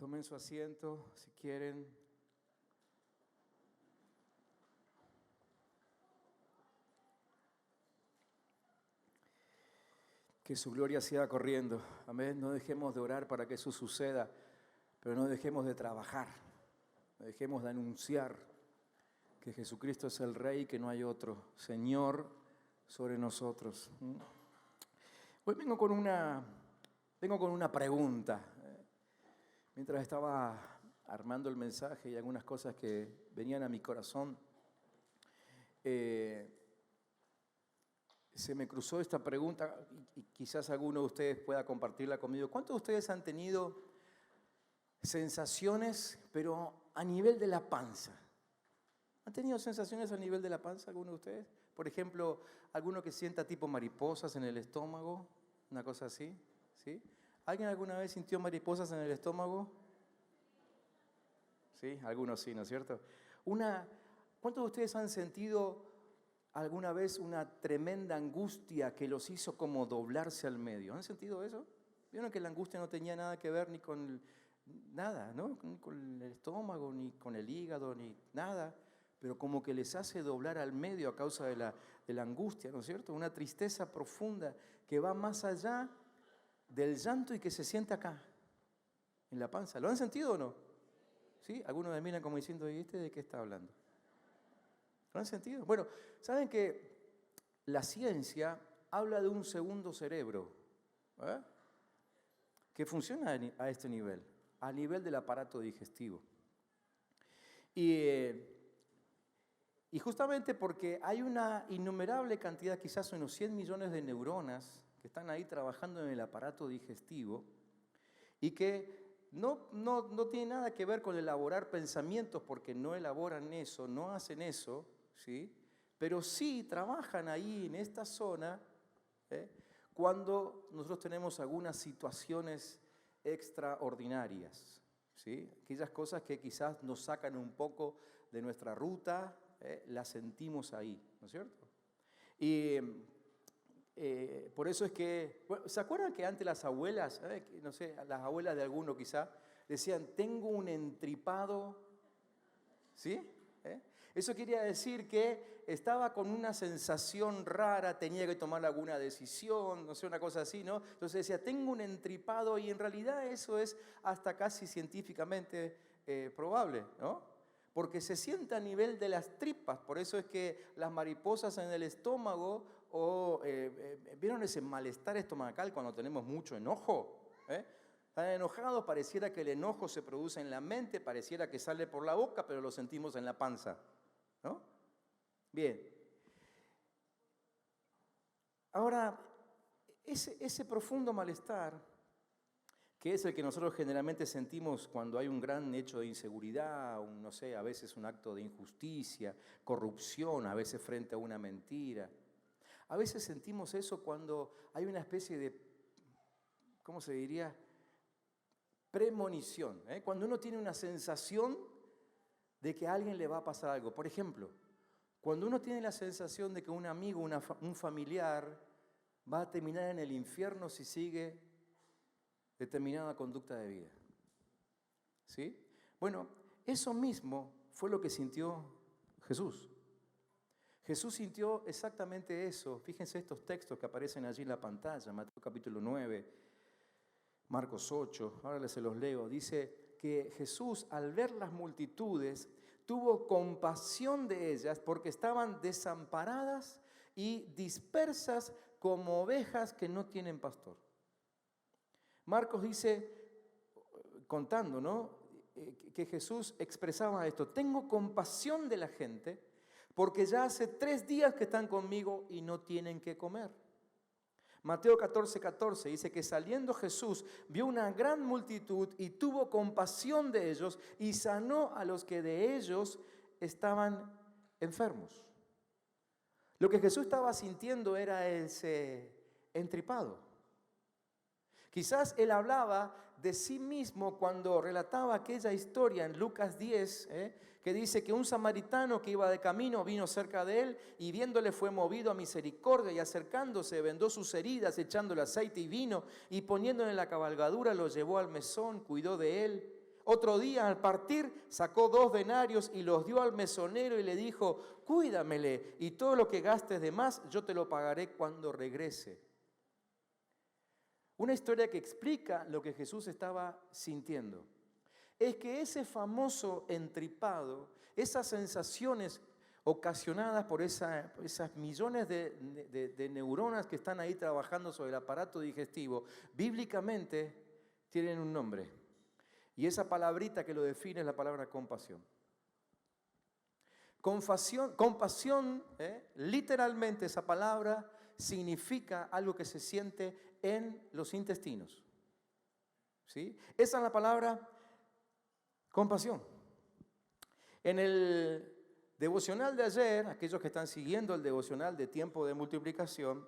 Tomen su asiento si quieren. Que su gloria siga corriendo. Amén. No dejemos de orar para que eso suceda, pero no dejemos de trabajar. No dejemos de anunciar que Jesucristo es el Rey, que no hay otro Señor sobre nosotros. Hoy vengo con una pregunta. Mientras estaba armando el mensaje y algunas cosas que venían a mi corazón, se me cruzó esta pregunta y quizás alguno de ustedes pueda compartirla conmigo. ¿Cuántos de ustedes han tenido sensaciones, pero a nivel de la panza? ¿Han tenido sensaciones a nivel de la panza alguno de ustedes? Por ejemplo, alguno que sienta tipo mariposas en el estómago, una cosa así, ¿sí? ¿Alguien alguna vez sintió mariposas en el estómago? Sí, algunos sí, ¿no es cierto? ¿Cuántos de ustedes han sentido alguna vez una tremenda angustia que los hizo como doblarse al medio? ¿Han sentido eso? ¿Vieron que la angustia no tenía nada que ver ni con nada, ¿no? Ni con el estómago, ni con el hígado, ni nada, pero como que les hace doblar al medio a causa de la angustia, ¿no es cierto? Una tristeza profunda que va más allá del llanto y que se siente acá, en la panza. ¿Lo han sentido o no? ¿Sí? Algunos me miran como diciendo, ¿y este de qué está hablando? ¿Lo han sentido? Bueno, saben que la ciencia habla de un segundo cerebro, que funciona a este nivel, a nivel del aparato digestivo. Y justamente porque hay una innumerable cantidad, quizás unos 100 millones de neuronas que están ahí trabajando en el aparato digestivo y que no tiene nada que ver con elaborar pensamientos, porque no elaboran eso, no hacen eso, ¿sí? Pero sí trabajan ahí en esta zona cuando nosotros tenemos algunas situaciones extraordinarias, ¿sí? Aquellas cosas que quizás nos sacan un poco de nuestra ruta, las sentimos ahí, ¿no es cierto? Y por eso es que, bueno, ¿se acuerdan que antes las abuelas, no sé, las abuelas de alguno quizá, decían, tengo un entripado, ¿sí? Eso quería decir que estaba con una sensación rara, tenía que tomar alguna decisión, no sé, una cosa así, ¿no? Entonces decía, tengo un entripado, y en realidad eso es hasta casi científicamente probable, ¿no? Porque se siente a nivel de las tripas. Por eso es que las mariposas en el estómago, ¿vieron ese malestar estomacal cuando tenemos mucho enojo? Están enojados, pareciera que el enojo se produce en la mente, pareciera que sale por la boca, pero lo sentimos en la panza, ¿no? Bien. Ahora, ese profundo malestar, que es el que nosotros generalmente sentimos cuando hay un gran hecho de inseguridad, no sé, a veces un acto de injusticia, corrupción, a veces frente a una mentira. A veces sentimos eso cuando hay una especie de, ¿cómo se diría?, premonición, cuando uno tiene una sensación de que a alguien le va a pasar algo. Por ejemplo, cuando uno tiene la sensación de que un amigo, un familiar va a terminar en el infierno si sigue determinada conducta de vida. ¿Sí? Bueno, eso mismo fue lo que sintió Jesús. Jesús sintió exactamente eso. Fíjense estos textos que aparecen allí en la pantalla, Mateo capítulo 9, Marcos 8, ahora se los leo. Dice que Jesús, al ver las multitudes, tuvo compasión de ellas porque estaban desamparadas y dispersas como ovejas que no tienen pastor. Marcos dice, contando, ¿no?, que Jesús expresaba esto: tengo compasión de la gente porque ya hace 3 días que están conmigo y no tienen qué comer. Mateo 14:14 dice que saliendo Jesús vio una gran multitud y tuvo compasión de ellos y sanó a los que de ellos estaban enfermos. Lo que Jesús estaba sintiendo era ese entripado. Quizás él hablaba de sí mismo cuando relataba aquella historia en Lucas 10, que dice que un samaritano que iba de camino vino cerca de él y viéndole fue movido a misericordia, y acercándose vendó sus heridas, echándole aceite y vino, y poniéndole en la cabalgadura lo llevó al mesón, cuidó de él. Otro día, al partir, sacó 2 denarios y los dio al mesonero y le dijo, cuídamele, y todo lo que gastes de más, yo te lo pagaré cuando regrese. Una historia que explica lo que Jesús estaba sintiendo. Es que ese famoso entripado, esas sensaciones ocasionadas por esas millones de neuronas que están ahí trabajando sobre el aparato digestivo, bíblicamente tienen un nombre. Y esa palabrita que lo define es la palabra compasión. Compasión, literalmente esa palabra significa algo que se siente en los intestinos. ¿Sí? Esa es la palabra compasión. En el devocional de ayer, aquellos que están siguiendo el devocional de tiempo de multiplicación,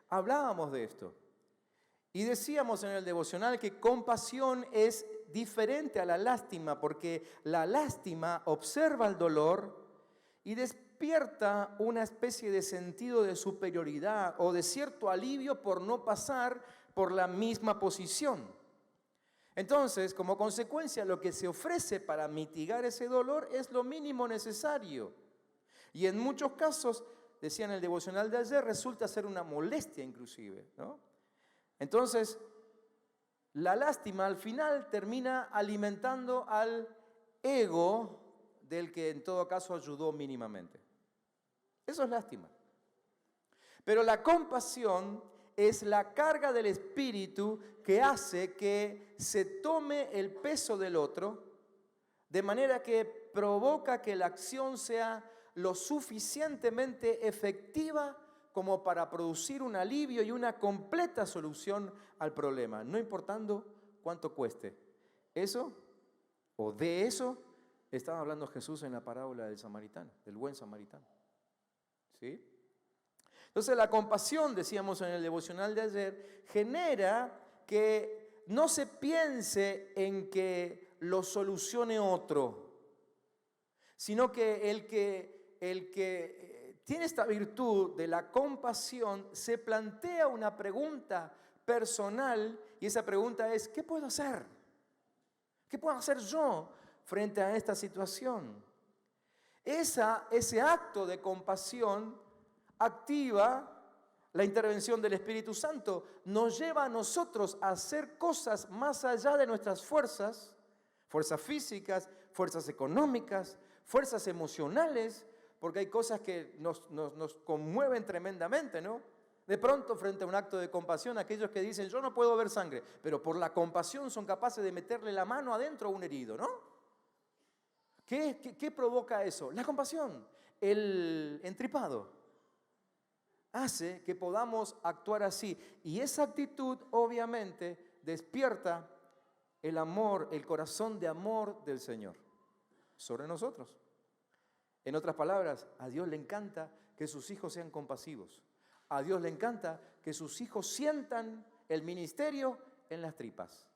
hablábamos de esto. Y decíamos en el devocional que compasión es diferente a la lástima, porque la lástima observa el dolor y despierta una especie de sentido de superioridad o de cierto alivio por no pasar por la misma posición. Entonces, como consecuencia, lo que se ofrece para mitigar ese dolor es lo mínimo necesario. Y en muchos casos, decía en el devocional de ayer, resulta ser una molestia inclusive, ¿no? Entonces, la lástima al final termina alimentando al ego del que en todo caso ayudó mínimamente. Eso es lástima. Pero la compasión es la carga del Espíritu que hace que se tome el peso del otro, de manera que provoca que la acción sea lo suficientemente efectiva como para producir un alivio y una completa solución al problema, no importando cuánto cueste. Eso, o de eso, estaba hablando Jesús en la parábola del samaritano, del buen samaritano. ¿Sí? Entonces la compasión, decíamos en el devocional de ayer, genera que no se piense en que lo solucione otro, sino que el que tiene esta virtud de la compasión se plantea una pregunta personal y esa pregunta es, ¿qué puedo hacer? ¿Qué puedo hacer yo frente a esta situación? Ese acto de compasión activa la intervención del Espíritu Santo, nos lleva a nosotros a hacer cosas más allá de nuestras fuerzas físicas, fuerzas económicas, fuerzas emocionales, porque hay cosas que nos conmueven tremendamente, ¿no? De pronto, frente a un acto de compasión, aquellos que dicen, yo no puedo ver sangre, pero por la compasión son capaces de meterle la mano adentro a un herido, ¿no? ¿Qué provoca eso? La compasión, el entripado, hace que podamos actuar así. Y esa actitud, obviamente, despierta el amor, el corazón de amor del Señor sobre nosotros. En otras palabras, a Dios le encanta que sus hijos sean compasivos. A Dios le encanta que sus hijos sientan el ministerio en las tripas.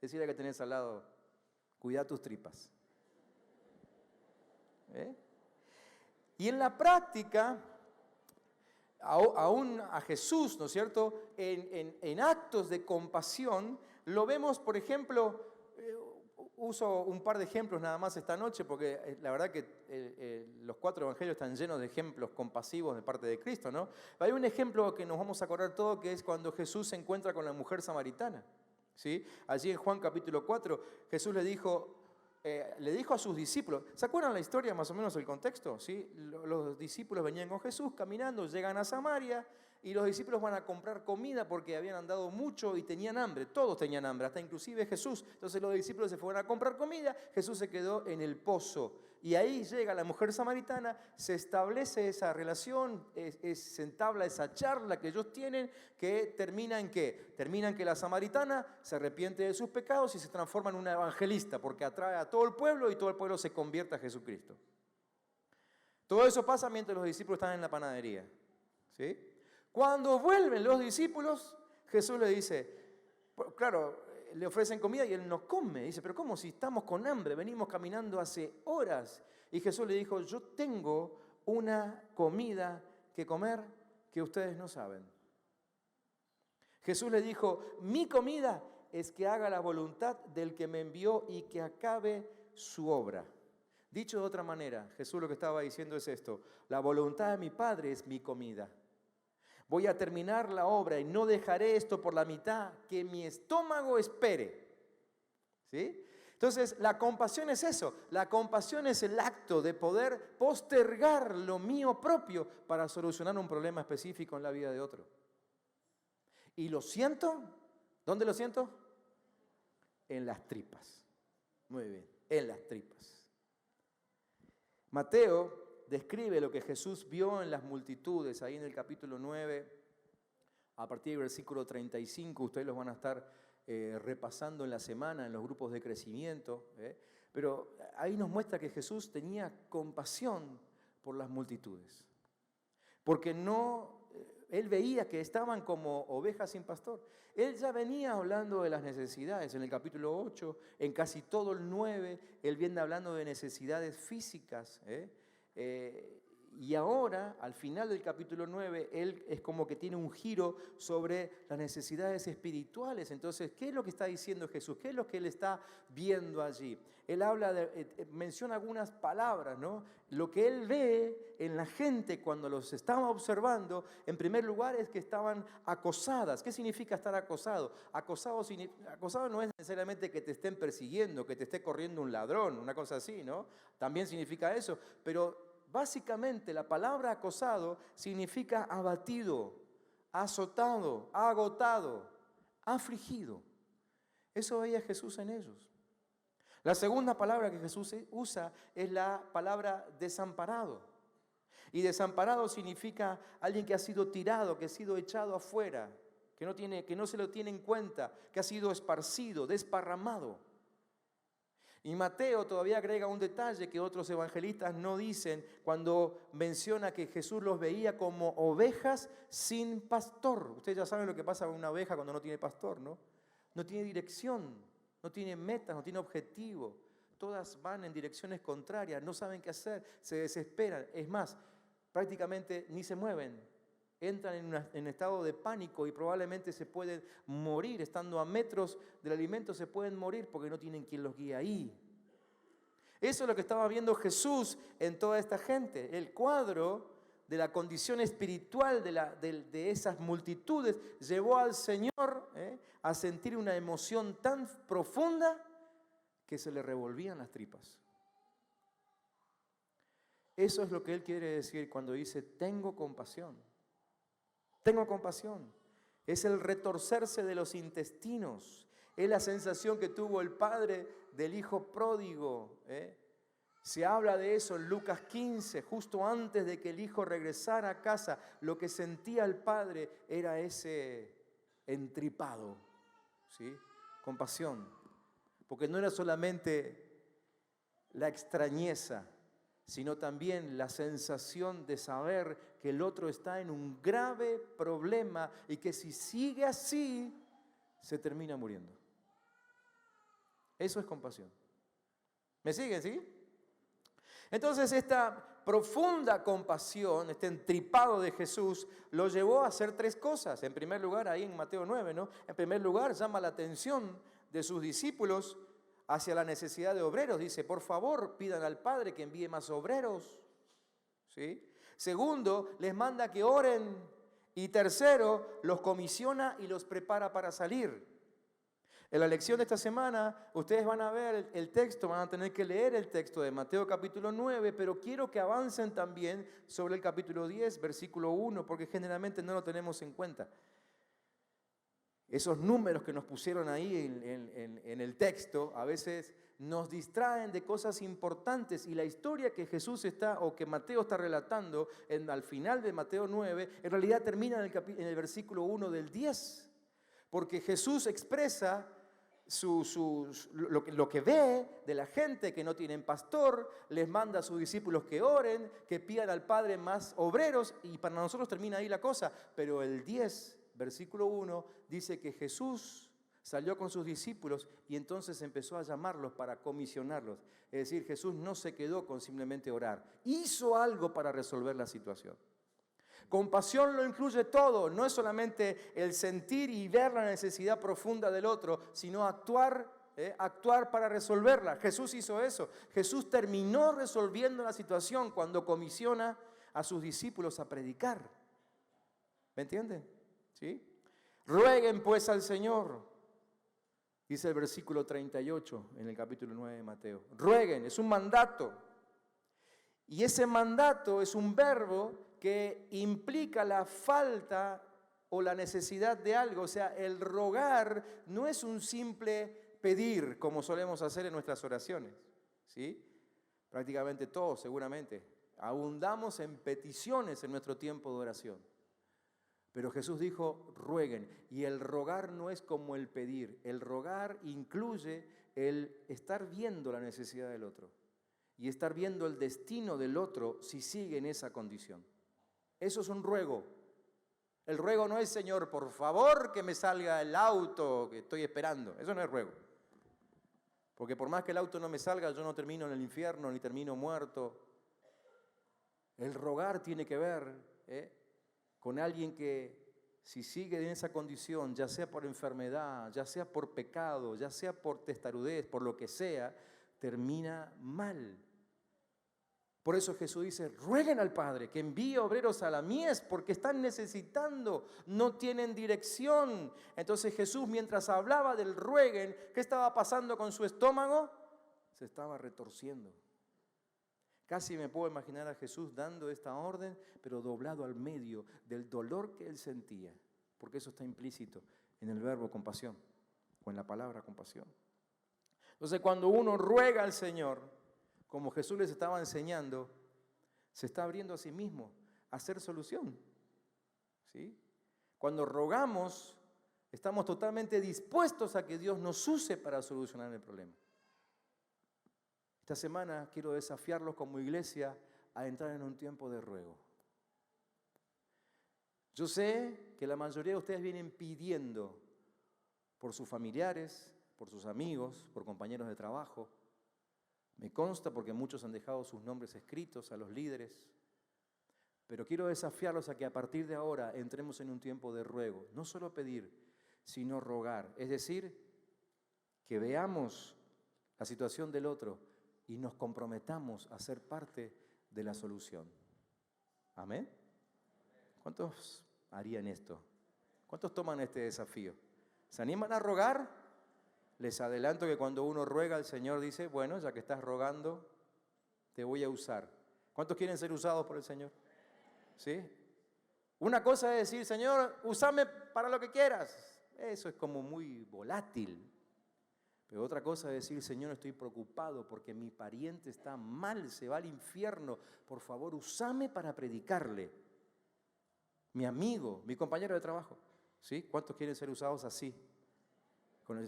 Decirle que tenés al lado, cuida tus tripas. Y en la práctica, aún a Jesús, ¿no es cierto?, en actos de compasión, lo vemos, por ejemplo, uso un par de ejemplos nada más esta noche, porque la verdad que los 4 evangelios están llenos de ejemplos compasivos de parte de Cristo, ¿no? Hay un ejemplo que nos vamos a acordar todo, que es cuando Jesús se encuentra con la mujer samaritana, ¿sí? Allí en Juan capítulo 4, Jesús le dijo a sus discípulos, ¿se acuerdan la historia más o menos el contexto? ¿Sí? Los discípulos venían con Jesús caminando, llegan a Samaria y los discípulos van a comprar comida porque habían andado mucho y tenían hambre, todos tenían hambre, hasta inclusive Jesús. Entonces los discípulos se fueron a comprar comida, Jesús se quedó en el pozo y ahí llega la mujer samaritana, se establece esa relación, se entabla esa charla que ellos tienen, que termina en ¿qué? Termina en que la samaritana se arrepiente de sus pecados y se transforma en una evangelista porque atrae a todo el pueblo y todo el pueblo se convierte a Jesucristo. Todo eso pasa mientras los discípulos están en la panadería, ¿sí? Cuando vuelven los discípulos, Jesús le dice, claro, le ofrecen comida y él no come. Dice, pero ¿cómo? Si estamos con hambre, venimos caminando hace horas. Y Jesús le dijo, yo tengo una comida que comer que ustedes no saben. Jesús le dijo, mi comida es que haga la voluntad del que me envió y que acabe su obra. Dicho de otra manera, Jesús lo que estaba diciendo es esto: la voluntad de mi Padre es mi comida. Voy a terminar la obra y no dejaré esto por la mitad, que mi estómago espere. ¿Sí? Entonces, la compasión es eso. La compasión es el acto de poder postergar lo mío propio para solucionar un problema específico en la vida de otro. Y lo siento. ¿Dónde lo siento? En las tripas. Muy bien, en las tripas. Mateo describe lo que Jesús vio en las multitudes, ahí en el capítulo 9, a partir del versículo 35, ustedes los van a estar repasando en la semana, en los grupos de crecimiento, pero ahí nos muestra que Jesús tenía compasión por las multitudes, porque él veía que estaban como ovejas sin pastor. Él ya venía hablando de las necesidades en el capítulo 8, en casi todo el 9, él viene hablando de necesidades físicas. Y ahora, al final del capítulo 9, él es como que tiene un giro sobre las necesidades espirituales. Entonces, ¿qué es lo que está diciendo Jesús? ¿Qué es lo que él está viendo allí? Él menciona algunas palabras, ¿no? Lo que él ve en la gente cuando los estaba observando, en primer lugar, es que estaban acosadas. ¿Qué significa estar acosado? Acosado no es necesariamente que te estén persiguiendo, que te esté corriendo un ladrón, una cosa así, ¿no? También significa eso, pero básicamente la palabra acosado significa abatido, azotado, agotado, afligido. Eso veía Jesús en ellos. La segunda palabra que Jesús usa es la palabra desamparado. Y desamparado significa alguien que ha sido tirado, que ha sido echado afuera, que no se lo tiene en cuenta, que ha sido esparcido, desparramado. Y Mateo todavía agrega un detalle que otros evangelistas no dicen cuando menciona que Jesús los veía como ovejas sin pastor. Ustedes ya saben lo que pasa con una oveja cuando no tiene pastor, ¿no? No tiene dirección, no tiene metas, no tiene objetivo. Todas van en direcciones contrarias, no saben qué hacer, se desesperan. Es más, prácticamente ni se mueven. Entran en estado de pánico y probablemente se pueden morir. Estando a metros del alimento se pueden morir porque no tienen quien los guíe ahí. Eso es lo que estaba viendo Jesús en toda esta gente. El cuadro de la condición espiritual de esas multitudes llevó al Señor a sentir una emoción tan profunda que se le revolvían las tripas. Eso es lo que Él quiere decir cuando dice, tengo compasión. Tengo compasión. Es el retorcerse de los intestinos. Es la sensación que tuvo el padre del hijo pródigo. Se habla de eso en Lucas 15, justo antes de que el hijo regresara a casa. Lo que sentía el padre era ese entripado, ¿sí? Compasión. Porque no era solamente la extrañeza, sino también la sensación de saber que el otro está en un grave problema y que si sigue así, se termina muriendo. Eso es compasión. ¿Me siguen, sí? Entonces esta profunda compasión, este entripado de Jesús, lo llevó a hacer tres cosas. En primer lugar, ahí en Mateo 9, ¿no? En primer lugar, llama la atención de sus discípulos hacia la necesidad de obreros. Dice, por favor, pidan al Padre que envíe más obreros. ¿Sí? Segundo, les manda que oren. Y tercero, los comisiona y los prepara para salir. En la lección de esta semana, ustedes van a ver el texto, van a tener que leer el texto de Mateo capítulo 9, pero quiero que avancen también sobre el capítulo 10, versículo 1, porque generalmente no lo tenemos en cuenta. Esos números que nos pusieron ahí en el texto a veces nos distraen de cosas importantes, y la historia que que Mateo está relatando al final de Mateo 9, en realidad termina en el versículo 1 del 10, porque Jesús expresa lo que ve de la gente que no tienen pastor, les manda a sus discípulos que oren, que pidan al Padre más obreros, y para nosotros termina ahí la cosa. Pero el 10, versículo 1, dice que Jesús salió con sus discípulos y entonces empezó a llamarlos para comisionarlos. Es decir, Jesús no se quedó con simplemente orar, hizo algo para resolver la situación. Compasión lo incluye todo, no es solamente el sentir y ver la necesidad profunda del otro, sino actuar para resolverla. Jesús hizo eso. Jesús terminó resolviendo la situación cuando comisiona a sus discípulos a predicar. ¿Me entienden? ¿Sí? Rueguen pues al Señor, dice el versículo 38 en el capítulo 9 de Mateo. Rueguen, es un mandato. Y ese mandato es un verbo que implica la falta o la necesidad de algo. O sea, el rogar no es un simple pedir como solemos hacer en nuestras oraciones, ¿sí? Prácticamente todos, seguramente, abundamos en peticiones en nuestro tiempo de oración. Pero Jesús dijo, rueguen. Y el rogar no es como el pedir. El rogar incluye el estar viendo la necesidad del otro y estar viendo el destino del otro si sigue en esa condición. Eso es un ruego. El ruego no es, Señor, por favor que me salga el auto que estoy esperando. Eso no es ruego. Porque por más que el auto no me salga, yo no termino en el infierno ni termino muerto. El rogar tiene que ver con alguien que si sigue en esa condición, ya sea por enfermedad, ya sea por pecado, ya sea por testarudez, por lo que sea, termina mal. Por eso Jesús dice, rueguen al Padre que envíe obreros a la mies porque están necesitando, no tienen dirección. Entonces Jesús, mientras hablaba del rueguen, ¿qué estaba pasando con su estómago? Se estaba retorciendo. Casi me puedo imaginar a Jesús dando esta orden, pero doblado al medio del dolor que él sentía, porque eso está implícito en el verbo compasión, o en la palabra compasión. Entonces cuando uno ruega al Señor, como Jesús les estaba enseñando, se está abriendo a sí mismo a hacer solución, ¿sí? Cuando rogamos, estamos totalmente dispuestos a que Dios nos use para solucionar el problema. Esta semana quiero desafiarlos como iglesia a entrar en un tiempo de ruego. Yo sé que la mayoría de ustedes vienen pidiendo por sus familiares, por sus amigos, por compañeros de trabajo. Me consta porque muchos han dejado sus nombres escritos a los líderes. Pero quiero desafiarlos a que a partir de ahora entremos en un tiempo de ruego. No solo pedir, sino rogar. Es decir, que veamos la situación del otro y nos comprometamos a ser parte de la solución. ¿Amén? ¿Cuántos harían esto? ¿Cuántos toman este desafío? ¿Se animan a rogar? Les adelanto que cuando uno ruega, el Señor dice, bueno, ya que estás rogando, te voy a usar. ¿Cuántos quieren ser usados por el Señor? ¿Sí? Una cosa es decir, Señor, úsame para lo que quieras. Eso es como muy volátil. Pero otra cosa es decir, Señor, estoy preocupado porque mi pariente está mal, se va al infierno. Por favor, úsame para predicarle. Mi amigo, mi compañero de trabajo. ¿Sí? ¿Cuántos quieren ser usados así?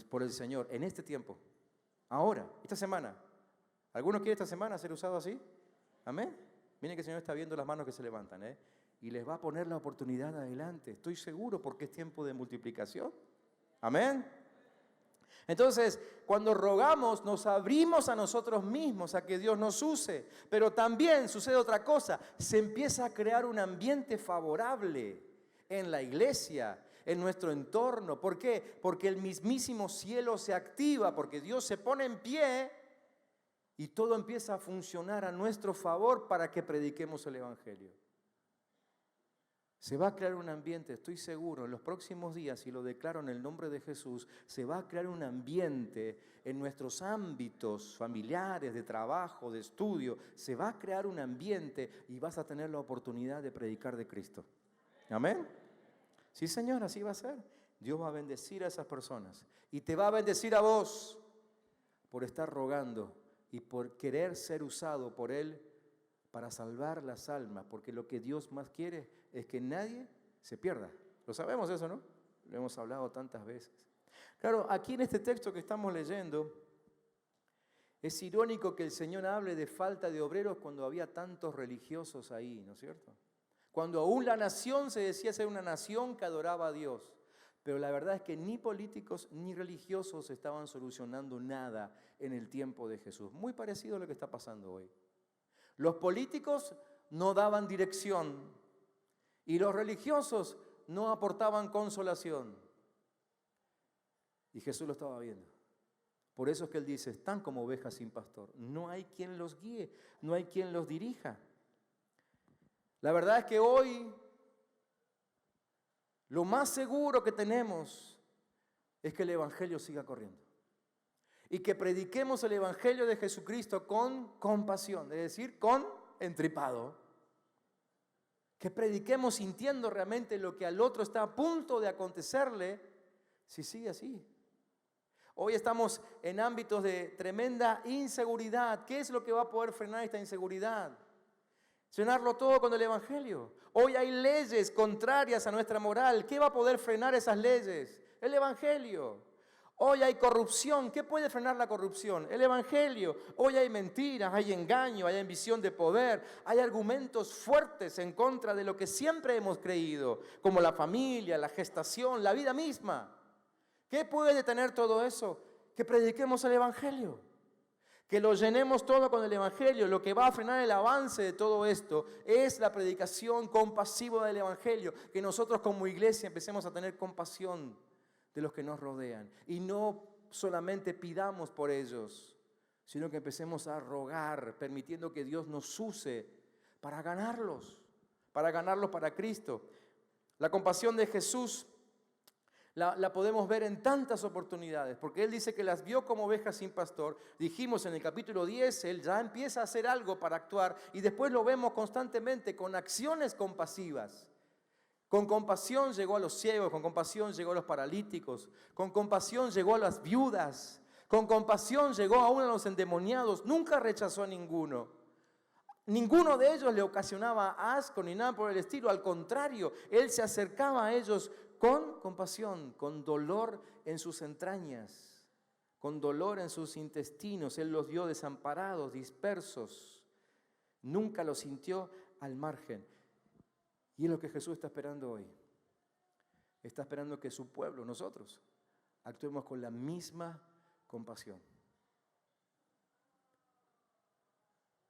Por el Señor, en este tiempo, ahora, esta semana. ¿Alguno quiere esta semana ser usado así? ¿Amén? Miren que el Señor está viendo las manos que se levantan, y les va a poner la oportunidad adelante. Estoy seguro porque es tiempo de multiplicación. ¿Amén? Entonces, cuando rogamos, nos abrimos a nosotros mismos, a que Dios nos use. Pero también sucede otra cosa, se empieza a crear un ambiente favorable en la iglesia, en nuestro entorno. ¿Por qué? Porque el mismísimo cielo se activa, porque Dios se pone en pie y todo empieza a funcionar a nuestro favor para que prediquemos el Evangelio. Se va a crear un ambiente, estoy seguro, en los próximos días, y lo declaro en el nombre de Jesús, se va a crear un ambiente en nuestros ámbitos familiares, de trabajo, de estudio. Se va a crear un ambiente y vas a tener la oportunidad de predicar de Cristo. ¿Amén? Sí, Señor, así va a ser. Dios va a bendecir a esas personas y te va a bendecir a vos por estar rogando y por querer ser usado por Él para salvar las almas, porque lo que Dios más quiere es que nadie se pierda. Lo sabemos eso, ¿no? Lo hemos hablado tantas veces. Claro, aquí en este texto que estamos leyendo, es irónico que el Señor hable de falta de obreros cuando había tantos religiosos ahí, ¿no es cierto? Cuando aún la nación se decía ser una nación que adoraba a Dios. Pero la verdad es que ni políticos ni religiosos estaban solucionando nada en el tiempo de Jesús. Muy parecido a lo que está pasando hoy. Los políticos no daban dirección Y los religiosos no aportaban consolación. Y Jesús lo estaba viendo. Por eso es que Él dice, están como ovejas sin pastor. No hay quien los guíe, no hay quien los dirija. La verdad es que hoy lo más seguro que tenemos es que el Evangelio siga corriendo. Y que prediquemos el Evangelio de Jesucristo con compasión, es decir, con entripado. Que prediquemos sintiendo realmente lo que al otro está a punto de acontecerle si sigue así. Hoy estamos en ámbitos de tremenda inseguridad. ¿Qué es lo que va a poder frenar esta inseguridad? Llenarlo todo con el Evangelio. Hoy hay leyes contrarias a nuestra moral. ¿Qué va a poder frenar esas leyes? El Evangelio. Hoy hay corrupción. ¿Qué puede frenar la corrupción? El Evangelio. Hoy hay mentiras, hay engaño, hay ambición de poder. Hay argumentos fuertes en contra de lo que siempre hemos creído, como la familia, la gestación, la vida misma. ¿Qué puede detener todo eso? Que prediquemos el Evangelio. Que lo llenemos todo con el Evangelio. Lo que va a frenar el avance de todo esto es la predicación compasiva del Evangelio. Que nosotros como iglesia empecemos a tener compasión de los que nos rodean. Y no solamente pidamos por ellos, sino que empecemos a rogar, permitiendo que Dios nos use para ganarlos para Cristo. La compasión de Jesús la podemos ver en tantas oportunidades, porque Él dice que las vio como ovejas sin pastor. Dijimos en el capítulo 10, Él ya empieza a hacer algo para actuar y después lo vemos constantemente con acciones compasivas. Con compasión llegó a los ciegos, con compasión llegó a los paralíticos, con compasión llegó a las viudas, con compasión llegó aún a los endemoniados, nunca rechazó a ninguno. Ninguno de ellos le ocasionaba asco ni nada por el estilo, al contrario, Él se acercaba a ellos con compasión, con dolor en sus entrañas, con dolor en sus intestinos. Él los vio desamparados, dispersos. Nunca los sintió al margen. Y es lo que Jesús está esperando hoy. Está esperando que su pueblo, nosotros, actuemos con la misma compasión.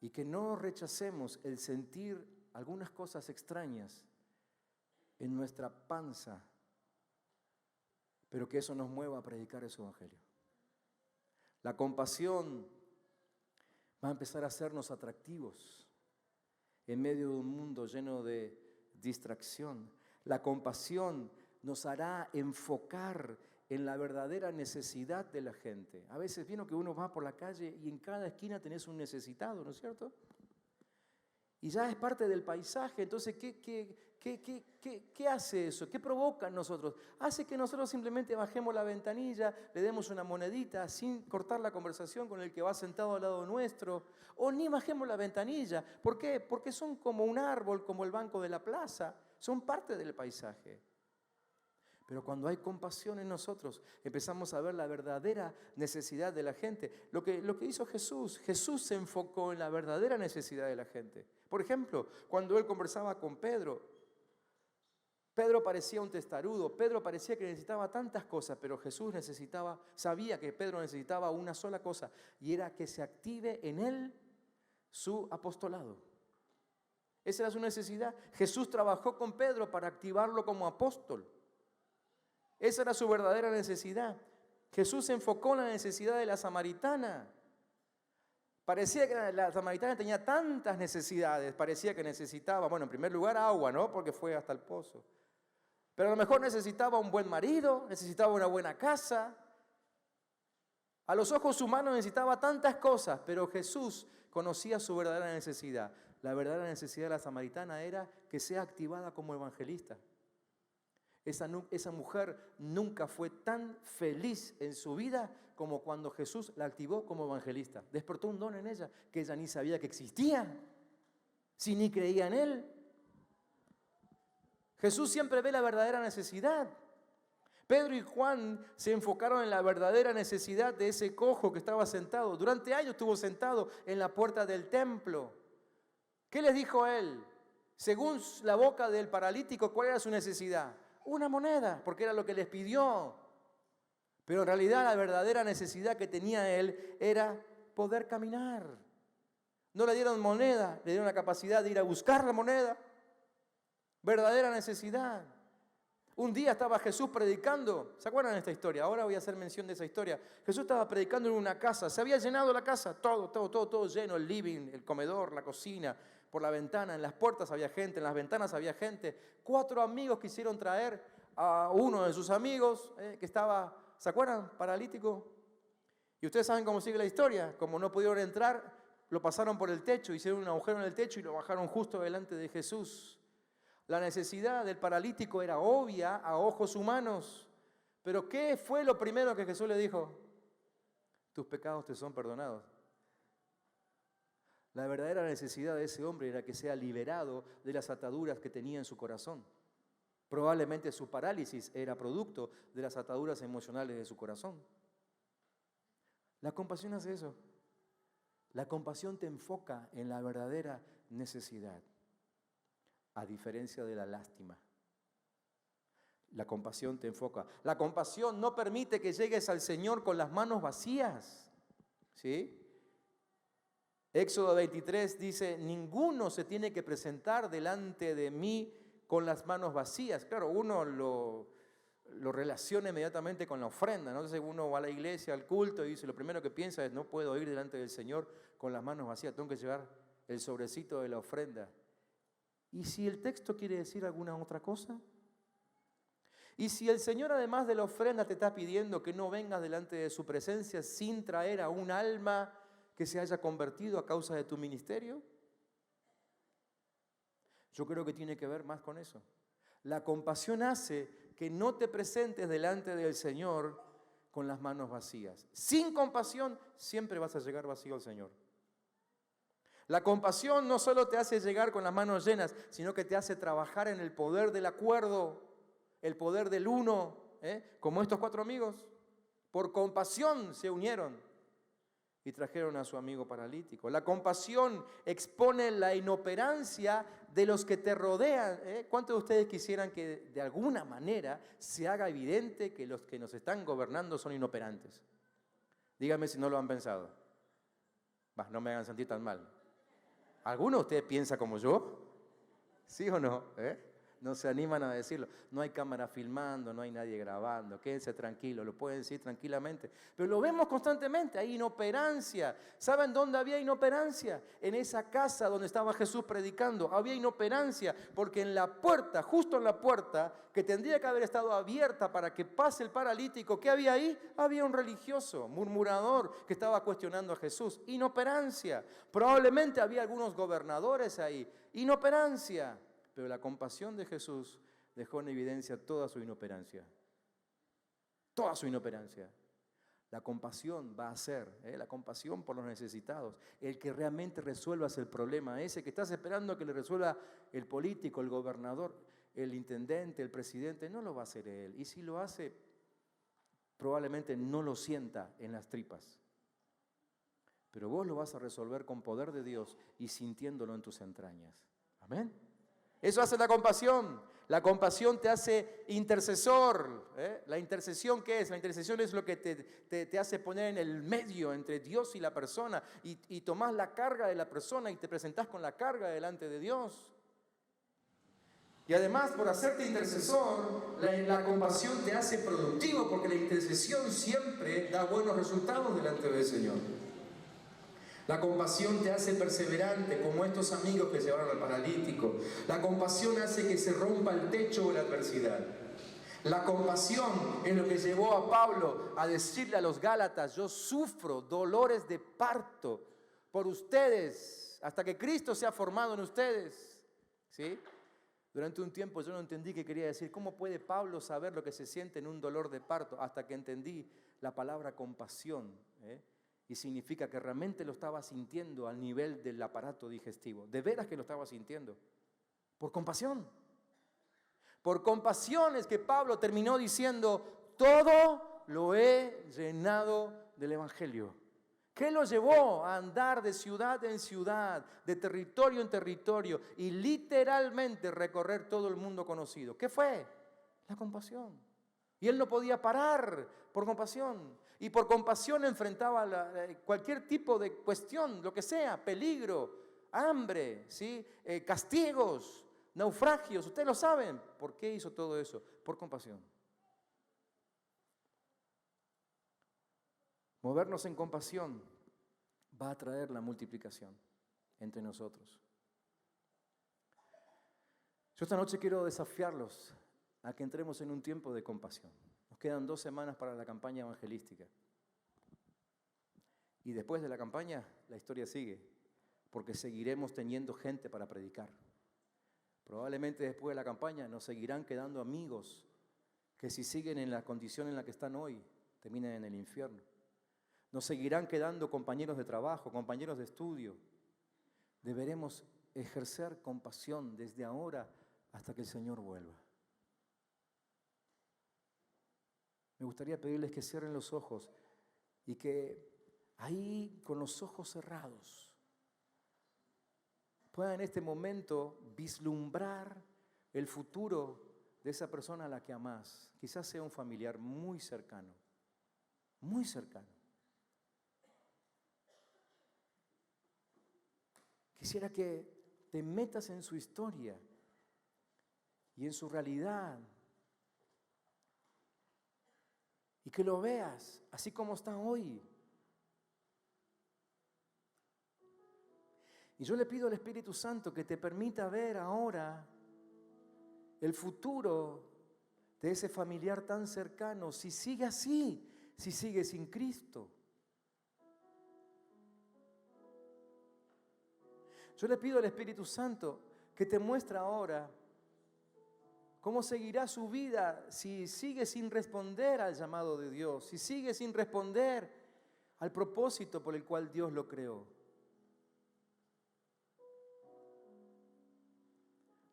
Y que no rechacemos el sentir algunas cosas extrañas en nuestra panza, pero que eso nos mueva a predicar ese Evangelio. La compasión va a empezar a hacernos atractivos en medio de un mundo lleno de distracción. La compasión nos hará enfocar en la verdadera necesidad de la gente. A veces vino que uno va por la calle y en cada esquina tenés un necesitado, ¿no es cierto? Y ya es parte del paisaje. Entonces, ¿qué hace eso? ¿Qué provoca en nosotros? Hace que nosotros simplemente bajemos la ventanilla, le demos una monedita sin cortar la conversación con el que va sentado al lado nuestro, o ni bajemos la ventanilla. ¿Por qué? Porque son como un árbol, como el banco de la plaza, son parte del paisaje. Pero cuando hay compasión en nosotros, empezamos a ver la verdadera necesidad de la gente. Lo que hizo Jesús se enfocó en la verdadera necesidad de la gente. Por ejemplo, cuando Él conversaba con Pedro parecía un testarudo, Pedro parecía que necesitaba tantas cosas, pero Jesús sabía que Pedro necesitaba una sola cosa, y era que se active en él su apostolado. Esa era su necesidad. Jesús trabajó con Pedro para activarlo como apóstol. Esa era su verdadera necesidad. Jesús se enfocó en la necesidad de la samaritana. Parecía que la samaritana tenía tantas necesidades. Parecía que necesitaba, bueno, en primer lugar agua, ¿no? Porque fue hasta el pozo. Pero a lo mejor necesitaba un buen marido, necesitaba una buena casa. A los ojos humanos necesitaba tantas cosas, pero Jesús conocía su verdadera necesidad. La verdadera necesidad de la samaritana era que sea activada como evangelista. Esa mujer nunca fue tan feliz en su vida como cuando Jesús la activó como evangelista. Despertó un don en ella que ella ni sabía que existía, si ni creía en Él. Jesús siempre ve la verdadera necesidad. Pedro y Juan se enfocaron en la verdadera necesidad de ese cojo que estaba sentado. Durante años estuvo sentado en la puerta del templo. ¿Qué les dijo él? Según la boca del paralítico, ¿cuál era su necesidad? Una moneda, porque era lo que les pidió. Pero en realidad la verdadera necesidad que tenía él era poder caminar. No le dieron moneda, le dieron la capacidad de ir a buscar la moneda. verdadera necesidad. Un día estaba Jesús predicando, ¿se acuerdan de esta historia? Ahora voy a hacer mención de esa historia. Jesús estaba predicando en una casa, se había llenado la casa, todo lleno, el living, el comedor, la cocina, por la ventana, en las puertas había gente, en las ventanas había gente. 4 amigos quisieron traer a uno de sus amigos que estaba, ¿se acuerdan? Paralítico. Y ustedes saben cómo sigue la historia. Como no pudieron entrar, lo pasaron por el techo, hicieron un agujero en el techo y lo bajaron justo delante de Jesús. La necesidad del paralítico era obvia a ojos humanos. Pero ¿qué fue lo primero que Jesús le dijo? Tus pecados te son perdonados. La verdadera necesidad de ese hombre era que sea liberado de las ataduras que tenía en su corazón. Probablemente su parálisis era producto de las ataduras emocionales de su corazón. La compasión hace eso. La compasión te enfoca en la verdadera necesidad, a diferencia de la lástima. La compasión te enfoca. La compasión no permite que llegues al Señor con las manos vacías. ¿Sí? Éxodo 23 dice, ninguno se tiene que presentar delante de mí con las manos vacías. Claro, uno lo relaciona inmediatamente con la ofrenda, ¿no? Entonces uno va a la iglesia, al culto y dice, lo primero que piensa es, no puedo ir delante del Señor con las manos vacías, tengo que llevar el sobrecito de la ofrenda. ¿Y si el texto quiere decir alguna otra cosa? ¿Y si el Señor además de la ofrenda te está pidiendo que no vengas delante de su presencia sin traer a un alma que se haya convertido a causa de tu ministerio? Yo creo que tiene que ver más con eso. La compasión hace que no te presentes delante del Señor con las manos vacías. Sin compasión siempre vas a llegar vacío al Señor. La compasión no solo te hace llegar con las manos llenas, sino que te hace trabajar en el poder del acuerdo, el poder del uno, como estos 4 amigos. Por compasión se unieron y trajeron a su amigo paralítico. La compasión expone la inoperancia de los que te rodean. ¿Cuántos de ustedes quisieran que de alguna manera se haga evidente que los que nos están gobernando son inoperantes? Díganme si no lo han pensado. No me hagan sentir tan mal. ¿Alguno de ustedes piensa como yo? ¿Sí o no? No se animan a decirlo. No hay cámara filmando, no hay nadie grabando. Quédense tranquilos, lo pueden decir tranquilamente. Pero lo vemos constantemente, hay inoperancia. ¿Saben dónde había inoperancia? En esa casa donde estaba Jesús predicando. Había inoperancia porque en la puerta, justo en la puerta, que tendría que haber estado abierta para que pase el paralítico, ¿qué había ahí? Había un religioso, murmurador, que estaba cuestionando a Jesús. Inoperancia. Probablemente había algunos gobernadores ahí. Inoperancia. Pero la compasión de Jesús dejó en evidencia toda su inoperancia. Toda su inoperancia. La compasión va a ser, la compasión por los necesitados. El que realmente resuelvas el problema, ese que estás esperando que le resuelva el político, el gobernador, el intendente, el presidente, no lo va a hacer él. Y si lo hace, probablemente no lo sienta en las tripas. Pero vos lo vas a resolver con poder de Dios y sintiéndolo en tus entrañas. Amén. Eso hace la compasión. La compasión te hace intercesor. ¿La intercesión qué es? La intercesión es lo que te hace poner en el medio entre Dios y la persona y tomás la carga de la persona y te presentás con la carga delante de Dios. Y además, por hacerte intercesor, la compasión te hace productivo porque la intercesión siempre da buenos resultados delante del Señor. La compasión te hace perseverante, como estos amigos que llevaron al paralítico. La compasión hace que se rompa el techo de la adversidad. La compasión es lo que llevó a Pablo a decirle a los Gálatas, yo sufro dolores de parto por ustedes, hasta que Cristo sea formado en ustedes. ¿Sí? Durante un tiempo yo no entendí qué quería decir. ¿Cómo puede Pablo saber lo que se siente en un dolor de parto? Hasta que entendí la palabra compasión, y significa que realmente lo estaba sintiendo al nivel del aparato digestivo. De veras que lo estaba sintiendo. Por compasión. Por compasión es que Pablo terminó diciendo, todo lo he llenado del Evangelio. ¿Qué lo llevó a andar de ciudad en ciudad, de territorio en territorio y literalmente recorrer todo el mundo conocido? ¿Qué fue? La compasión. Y él no podía parar por compasión. Y por compasión enfrentaba cualquier tipo de cuestión, lo que sea, peligro, hambre, ¿sí? Castigos, naufragios. Ustedes lo saben. ¿Por qué hizo todo eso? Por compasión. Movernos en compasión va a traer la multiplicación entre nosotros. Yo esta noche quiero desafiarlos a que entremos en un tiempo de compasión. Nos quedan 2 semanas para la campaña evangelística. Y después de la campaña, la historia sigue, porque seguiremos teniendo gente para predicar. Probablemente después de la campaña nos seguirán quedando amigos que si siguen en la condición en la que están hoy, terminen en el infierno. Nos seguirán quedando compañeros de trabajo, compañeros de estudio. Deberemos ejercer compasión desde ahora hasta que el Señor vuelva. Me gustaría pedirles que cierren los ojos y que ahí con los ojos cerrados puedan en este momento vislumbrar el futuro de esa persona a la que amás. Quizás sea un familiar muy cercano, muy cercano. Quisiera que te metas en su historia y en su realidad y que lo veas así como está hoy. Y yo le pido al Espíritu Santo que te permita ver ahora el futuro de ese familiar tan cercano, si sigue así, si sigue sin Cristo. Yo le pido al Espíritu Santo que te muestre ahora cómo seguirá su vida si sigue sin responder al llamado de Dios, si sigue sin responder al propósito por el cual Dios lo creó.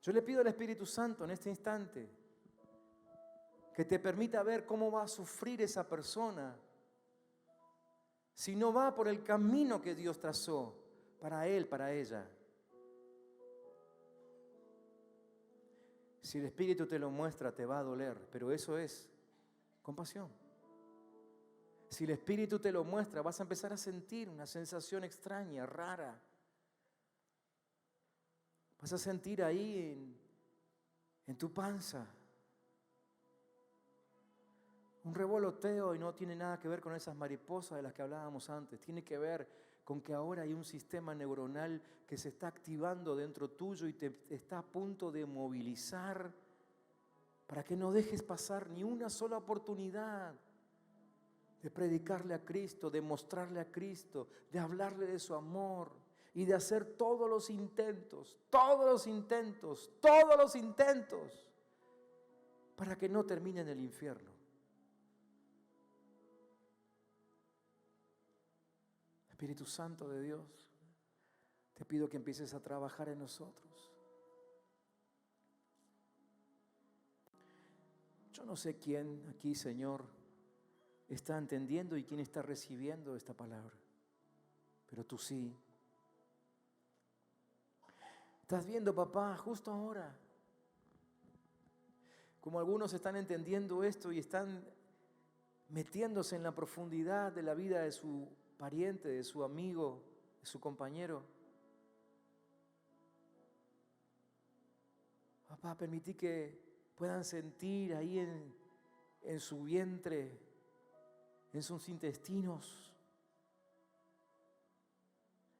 Yo le pido al Espíritu Santo en este instante que te permita ver cómo va a sufrir esa persona si no va por el camino que Dios trazó para él, para ella. Si el Espíritu te lo muestra, te va a doler, pero eso es compasión. Si el Espíritu te lo muestra, vas a empezar a sentir una sensación extraña, rara. Vas a sentir ahí en tu panza un revoloteo y no tiene nada que ver con esas mariposas de las que hablábamos antes. Tiene que ver con que ahora hay un sistema neuronal que se está activando dentro tuyo y te está a punto de movilizar para que no dejes pasar ni una sola oportunidad de predicarle a Cristo, de mostrarle a Cristo, de hablarle de su amor y de hacer todos los intentos para que no termine en el infierno. Espíritu Santo de Dios, te pido que empieces a trabajar en nosotros. Yo no sé quién aquí, Señor, está entendiendo y quién está recibiendo esta palabra, pero tú sí. Estás viendo, papá, justo ahora, como algunos están entendiendo esto y están metiéndose en la profundidad de la vida de su pariente, de su amigo, de su compañero. Papá, permití que puedan sentir ahí en su vientre, en sus intestinos,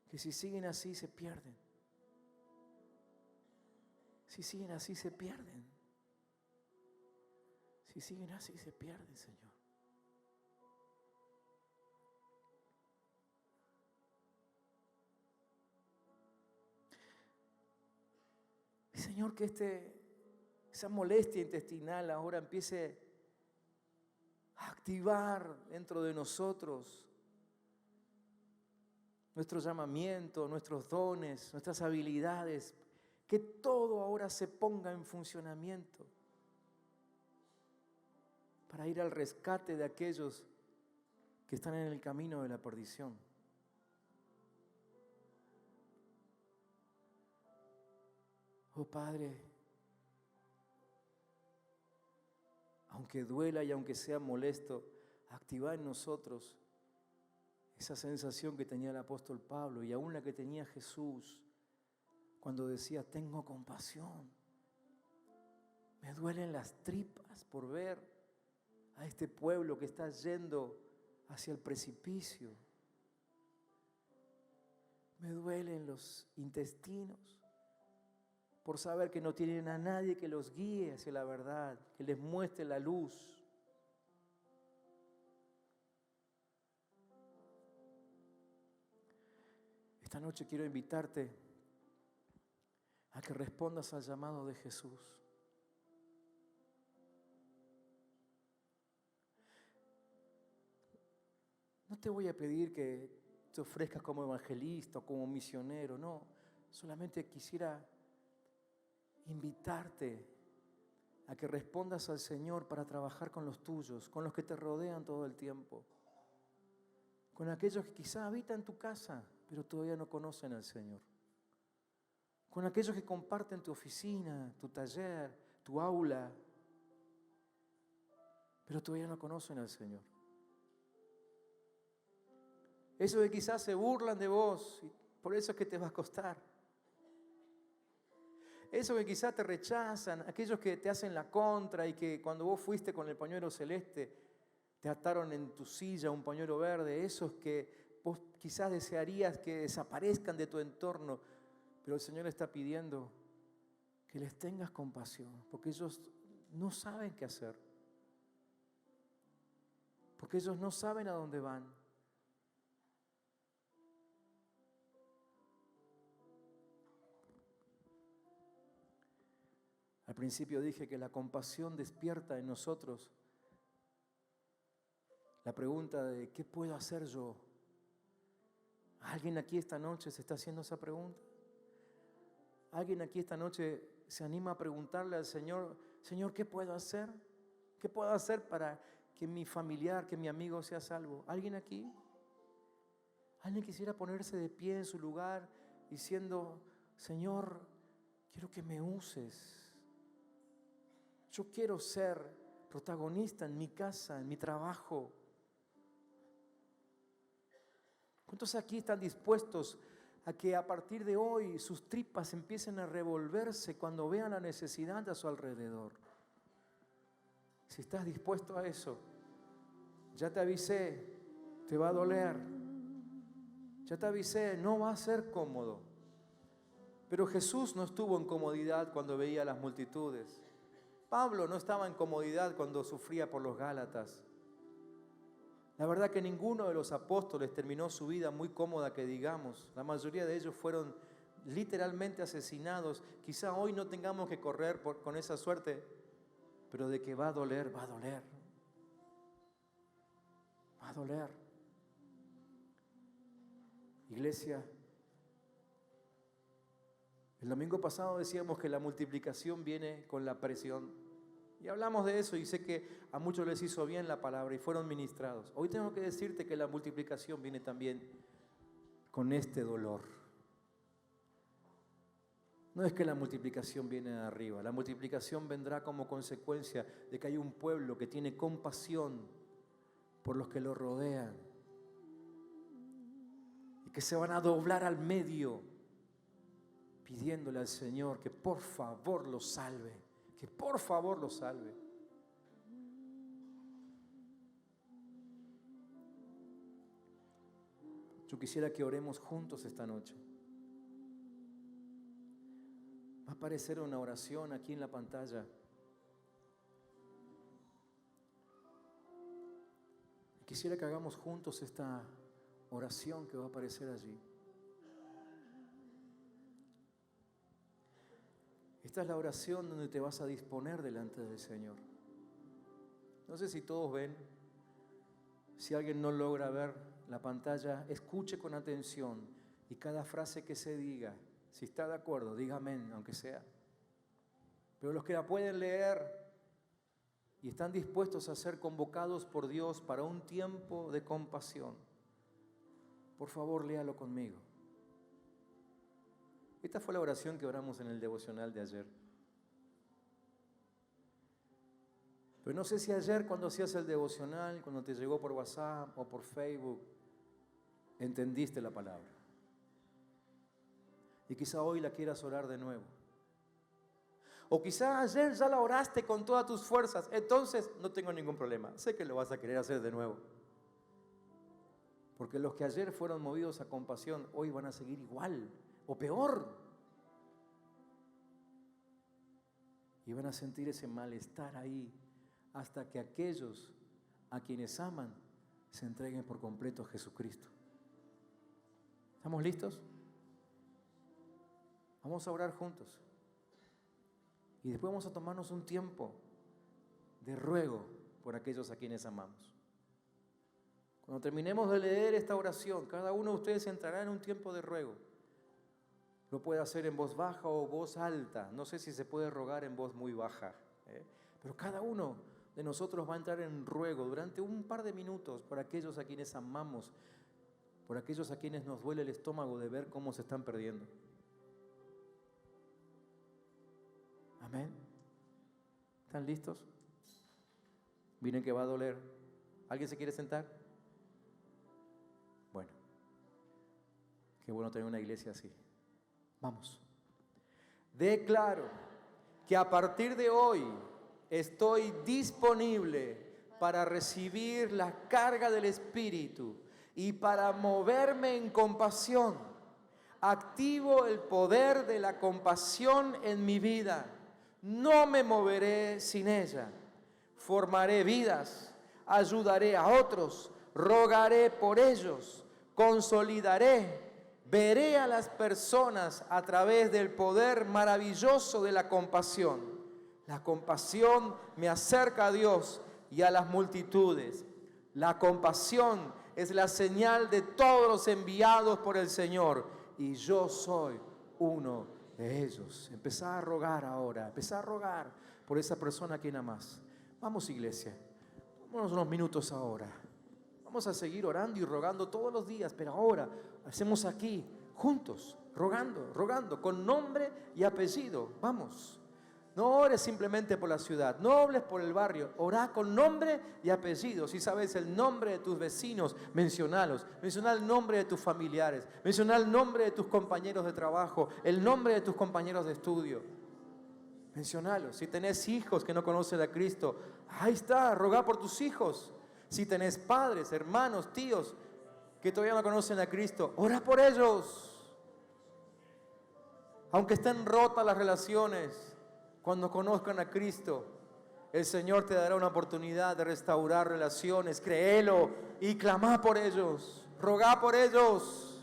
que si siguen así se pierden. Si siguen así se pierden. Si siguen así se pierden, Señor. Señor, que esa molestia intestinal ahora empiece a activar dentro de nosotros nuestro llamamiento, nuestros dones, nuestras habilidades, que todo ahora se ponga en funcionamiento para ir al rescate de aquellos que están en el camino de la perdición. Oh Padre, aunque duela y aunque sea molesto, activa en nosotros esa sensación que tenía el apóstol Pablo y aún la que tenía Jesús cuando decía, tengo compasión. Me duelen las tripas por ver a este pueblo que está yendo hacia el precipicio. Me duelen los intestinos por saber que no tienen a nadie que los guíe hacia la verdad, que les muestre la luz. Esta noche quiero invitarte a que respondas al llamado de Jesús. No te voy a pedir que te ofrezcas como evangelista o como misionero, no. Solamente quisiera invitarte a que respondas al Señor para trabajar con los tuyos, con los que te rodean todo el tiempo, con aquellos que quizá habitan tu casa, pero todavía no conocen al Señor, con aquellos que comparten tu oficina, tu taller, tu aula, pero todavía no conocen al Señor. Esos que quizás se burlan de vos, y por eso es que te va a costar. Esos que quizás te rechazan, aquellos que te hacen la contra y que cuando vos fuiste con el pañuelo celeste, te ataron en tu silla un pañuelo verde, esos que vos quizás desearías que desaparezcan de tu entorno, pero el Señor está pidiendo que les tengas compasión, porque ellos no saben qué hacer, porque ellos no saben a dónde van. Al principio dije que la compasión despierta en nosotros la pregunta de ¿qué puedo hacer yo? ¿Alguien aquí esta noche se está haciendo esa pregunta? ¿Alguien aquí esta noche se anima a preguntarle al Señor, Señor, ¿qué puedo hacer? ¿Qué puedo hacer para que mi familiar, que mi amigo sea salvo? ¿Alguien aquí? ¿Alguien quisiera ponerse de pie en su lugar diciendo, Señor, quiero que me uses? Yo quiero ser protagonista en mi casa, en mi trabajo. ¿Cuántos aquí están dispuestos a que a partir de hoy sus tripas empiecen a revolverse cuando vean la necesidad a su alrededor? Si estás dispuesto a eso, ya te avisé, te va a doler. Ya te avisé, no va a ser cómodo. Pero Jesús no estuvo en comodidad cuando veía a las multitudes. Pablo no estaba en comodidad cuando sufría por los Gálatas. La verdad que ninguno de los apóstoles terminó su vida muy cómoda, que digamos. La mayoría de ellos fueron literalmente asesinados. Quizá hoy no tengamos que correr con esa suerte, pero de que va a doler, va a doler. Va a doler. Iglesia, el domingo pasado decíamos que la multiplicación viene con la presión. Y hablamos de eso y sé que a muchos les hizo bien la palabra y fueron ministrados. Hoy tengo que decirte que la multiplicación viene también con este dolor. No es que la multiplicación viene de arriba, la multiplicación vendrá como consecuencia de que hay un pueblo que tiene compasión por los que lo rodean y que se van a doblar al medio pidiéndole al Señor que por favor lo salve, que por favor lo salve. Yo quisiera que oremos juntos esta noche. Va a aparecer una oración aquí en la pantalla. Quisiera que hagamos juntos esta oración que va a aparecer allí. Esta es la oración donde te vas a disponer delante del Señor. No sé si todos ven. Si alguien no logra ver la pantalla, escuche con atención y cada frase que se diga, si está de acuerdo, diga amén, aunque sea. Pero los que la pueden leer y están dispuestos a ser convocados por Dios para un tiempo de compasión, por favor, léalo conmigo. Esta fue la oración que oramos en el devocional de ayer. Pero no sé si ayer cuando hacías el devocional, cuando te llegó por WhatsApp o por Facebook, entendiste la palabra. Y quizá hoy la quieras orar de nuevo. O quizás ayer ya la oraste con todas tus fuerzas. Entonces no tengo ningún problema. Sé que lo vas a querer hacer de nuevo. Porque los que ayer fueron movidos a compasión, hoy van a seguir igual o peor. Y van a sentir ese malestar ahí hasta que aquellos a quienes aman se entreguen por completo a Jesucristo. ¿Estamos listos? Vamos a orar juntos. Y después vamos a tomarnos un tiempo de ruego por aquellos a quienes amamos. Cuando terminemos de leer esta oración, cada uno de ustedes entrará en un tiempo de ruego. Lo puede hacer en voz baja o voz alta. No sé si se puede rogar en voz muy baja, pero cada uno de nosotros va a entrar en ruego durante un par de minutos por aquellos a quienes amamos, por aquellos a quienes nos duele el estómago de ver cómo se están perdiendo. Amén. ¿Están listos? Miren que va a doler. ¿Alguien se quiere sentar? Bueno, qué bueno tener una iglesia así. Vamos. Declaro que a partir de hoy estoy disponible para recibir la carga del Espíritu y para moverme en compasión. Activo el poder de la compasión en mi vida. No me moveré sin ella. Formaré vidas, ayudaré a otros, rogaré por ellos, consolidaré, veré a las personas a través del poder maravilloso de la compasión. La compasión me acerca a Dios y a las multitudes. La compasión es la señal de todos los enviados por el Señor y yo soy uno de ellos. Empezá a rogar ahora, empezá a rogar por esa persona a quien amás. Vamos, iglesia, vámonos unos minutos ahora. Vamos a seguir orando y rogando todos los días, pero ahora hacemos aquí, juntos, rogando, con nombre y apellido. Vamos. No ores simplemente por la ciudad, no ores por el barrio, orá con nombre y apellido. Si sabes el nombre de tus vecinos, mencionalos. Menciona el nombre de tus familiares, menciona el nombre de tus compañeros de trabajo, el nombre de tus compañeros de estudio. Mencionalos. Si tenés hijos que no conocen a Cristo, ahí está, rogá por tus hijos. Si tenés padres, hermanos, tíos que todavía no conocen a Cristo, ora por ellos. Aunque estén rotas las relaciones, cuando conozcan a Cristo, el Señor te dará una oportunidad de restaurar relaciones. Créelo y clamá por ellos. Rogá por ellos.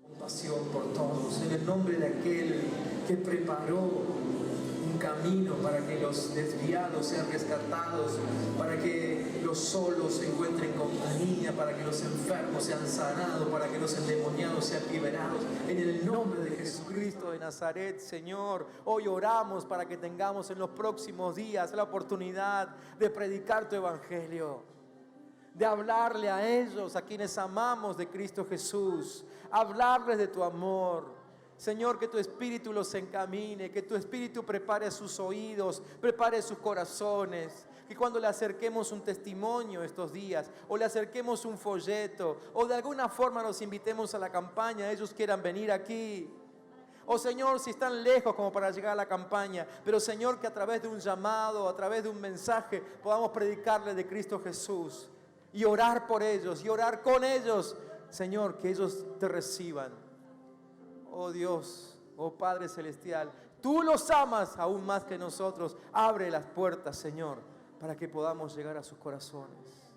Compasión por todos, en el nombre de aquel que preparó un camino para que los desviados sean rescatados, para que los solos encuentren compañía, para que los enfermos sean sanados, para que los endemoniados sean liberados. En el nombre de Jesucristo de Nazaret, Señor, hoy oramos para que tengamos en los próximos días la oportunidad de predicar tu evangelio, de hablarle a ellos, a quienes amamos de Cristo Jesús, hablarles de tu amor. Señor, que tu Espíritu los encamine, que tu Espíritu prepare sus oídos, prepare sus corazones, que cuando le acerquemos un testimonio estos días, o le acerquemos un folleto, o de alguna forma nos invitemos a la campaña, ellos quieran venir aquí. O Señor, si están lejos como para llegar a la campaña, pero Señor, que a través de un llamado, a través de un mensaje, podamos predicarles de Cristo Jesús y orar por ellos y orar con ellos. Señor, que ellos te reciban. Oh Dios, oh Padre Celestial, tú los amas aún más que nosotros. Abre las puertas, Señor, para que podamos llegar a sus corazones.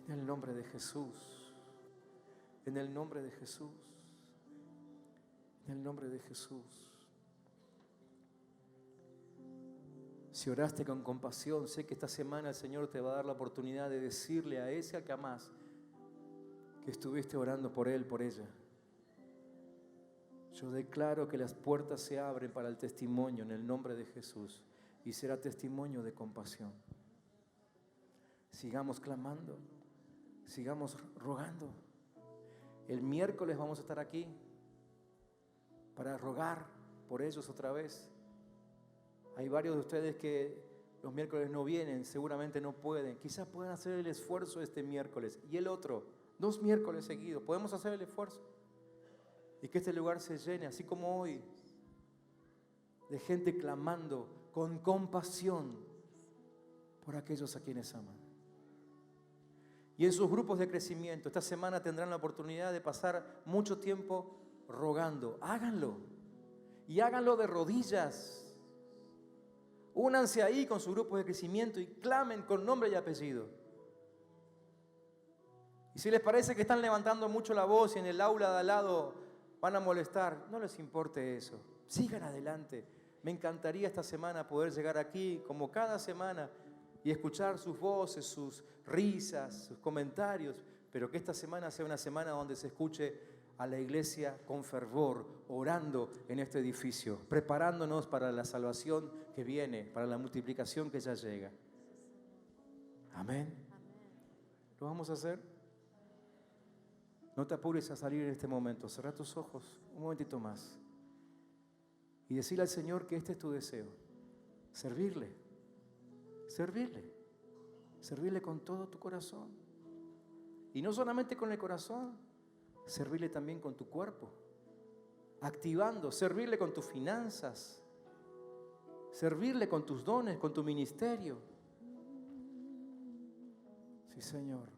En el nombre de Jesús, en el nombre de Jesús, en el nombre de Jesús. Si oraste con compasión, sé que esta semana el Señor te va a dar la oportunidad de decirle a ese al que amás que estuviste orando por él, por ella. Yo declaro que las puertas se abren para el testimonio en el nombre de Jesús y será testimonio de compasión. Sigamos clamando, sigamos rogando. El miércoles vamos a estar aquí para rogar por ellos otra vez. Hay varios de ustedes que los miércoles no vienen, seguramente no pueden. Quizás puedan hacer el esfuerzo este miércoles y el otro, 2 miércoles seguidos. Podemos hacer el esfuerzo. Y que este lugar se llene, así como hoy, de gente clamando con compasión por aquellos a quienes aman. Y en sus grupos de crecimiento, esta semana tendrán la oportunidad de pasar mucho tiempo rogando. Háganlo. Y háganlo de rodillas. Únanse ahí con sus grupos de crecimiento y clamen con nombre y apellido. Y si les parece que están levantando mucho la voz y en el aula de al lado van a molestar, no les importe eso. Sigan adelante. Me encantaría esta semana poder llegar aquí, como cada semana, y escuchar sus voces, sus risas, sus comentarios, pero que esta semana sea una semana donde se escuche a la iglesia con fervor, orando en este edificio, preparándonos para la salvación que viene, para la multiplicación que ya llega. Amén. ¿Lo vamos a hacer? No te apures a salir en este momento. Cerrá tus ojos un momentito más y decirle al Señor que este es tu deseo. Servirle. Servirle con todo tu corazón. Y no solamente con el corazón, servirle también con tu cuerpo. Activando, servirle con tus finanzas. Servirle con tus dones, con tu ministerio. Sí, Señor.